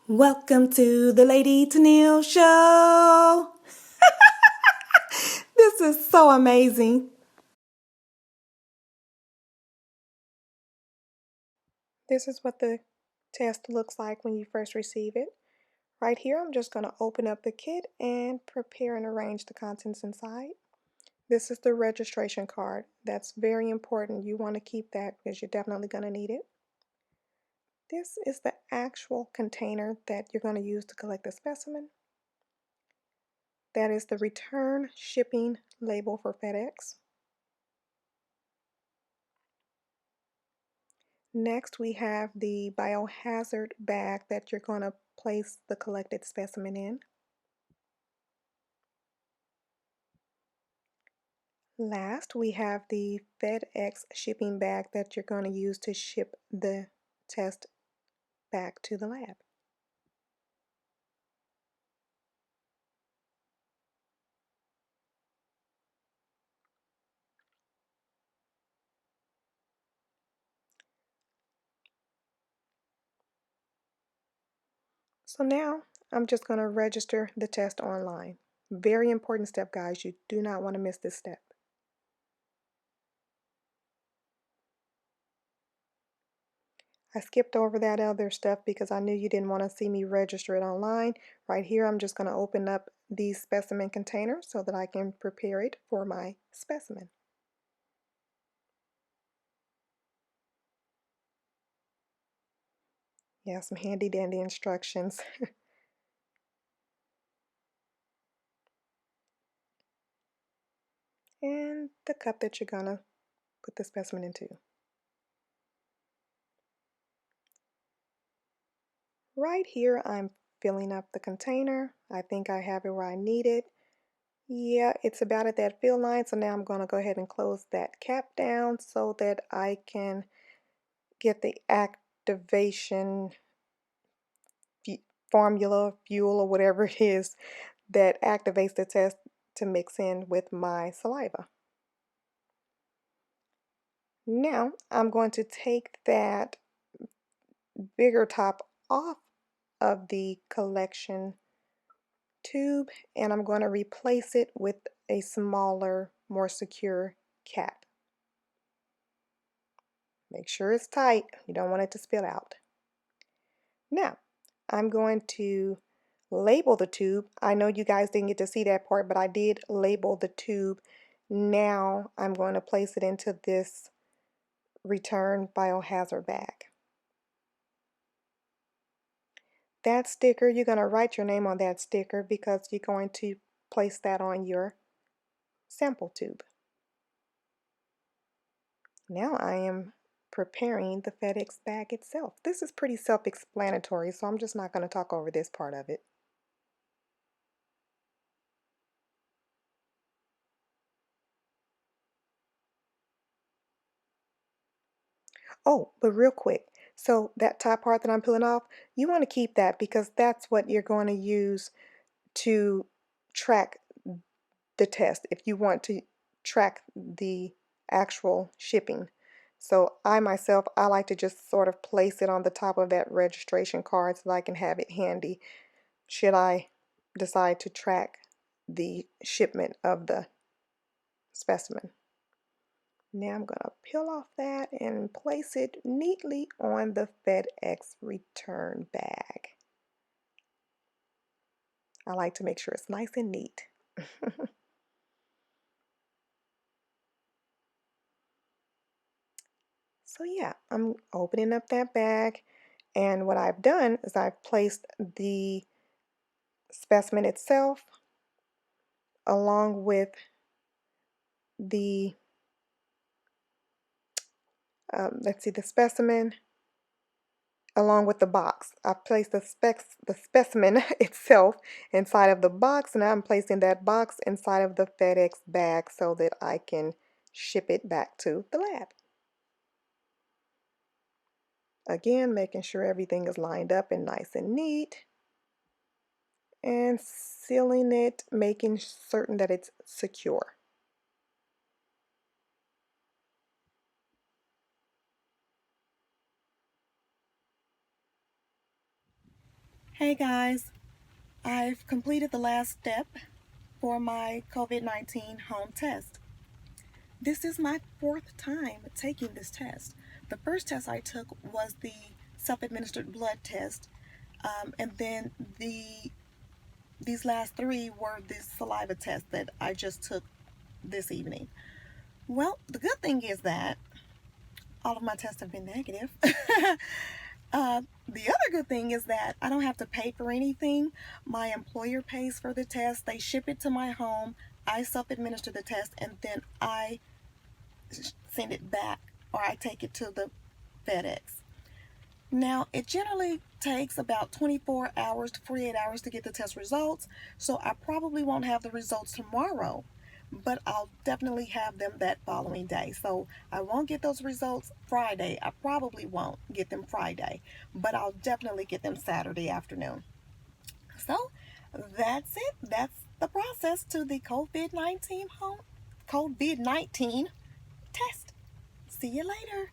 Welcome to the Lady Tennille Show. This is so amazing. This is what the test looks like when you first receive it. Right here, I'm just going to open up the kit and prepare and arrange the contents inside. This is the registration card. That's very important. You want to keep that because you're definitely going to need it. This is the actual container that you're going to use to collect the specimen. That is the return shipping label for FedEx. Next, we have the biohazard bag that you're going to place the collected specimen in. Last, we have the FedEx shipping bag that you're going to use to ship the test back to the lab. So now I'm just going to register the test online. Very important step, guys. You do not want to miss this step. I skipped over that other stuff because I knew you didn't want to see me register it online. Right here, I'm just going to open up the specimen container so that I can prepare it for my specimen. Yeah, some handy dandy instructions. And the cup that you're going to put the specimen into. Right here, I'm filling up the container. I think I have it where I need it. Yeah, it's about at that fill line, so now I'm going to go ahead and close that cap down so that I can get the activation formula, fuel, or whatever it is that activates the test to mix in with my saliva. Now, I'm going to take that bigger top off of the collection tube and I'm going to replace it with a smaller, more secure cap. Make sure it's tight. You don't want it to spill out. Now, I'm going to label the tube. I know you guys didn't get to see that part, but I did label the tube. Now I'm going to place it into this return biohazard bag. That sticker, you're going to write your name on that sticker because you're going to place that on your sample tube. Now I am preparing the FedEx bag itself. This is pretty self-explanatory, so I'm just not going to talk over this part of it. Oh, but real quick, so that top part that I'm peeling off, you want to keep that because that's what you're going to use to track the test if you want to track the actual shipping. So I myself, I like to just sort of place it on the top of that registration card so that I can have it handy should I decide to track the shipment of the specimen. Now I'm going to peel off that and place it neatly on the FedEx return bag. I like to make sure it's nice and neat. So yeah, I'm opening up that bag, and what I've done is I've placed the specimen itself along with the the specimen along with the box. I've placed the specimen itself inside of the box, and I'm placing that box inside of the FedEx bag so that I can ship it back to the lab. Again, making sure everything is lined up and nice and neat, and sealing it, making certain that it's secure. Hey guys, I've completed the last step for my COVID-19 home test. This is my fourth time taking this test. The first test I took was the self-administered blood test, and then these last three were the saliva test that I just took this evening. Well, the good thing is that all of my tests have been negative. The other good thing is that I don't have to pay for anything. My employer pays for the test. They ship it to my home. I self-administer the test, and then I send it back, or I take it to the FedEx. Now, it generally takes about 24 hours to 48 hours to get the test results, so I probably won't have the results tomorrow, but I'll definitely have them that following day. So I won't get those results Friday. I probably won't get them Friday, but I'll definitely get them Saturday afternoon. So that's it. That's the process to the COVID-19 test. See you later.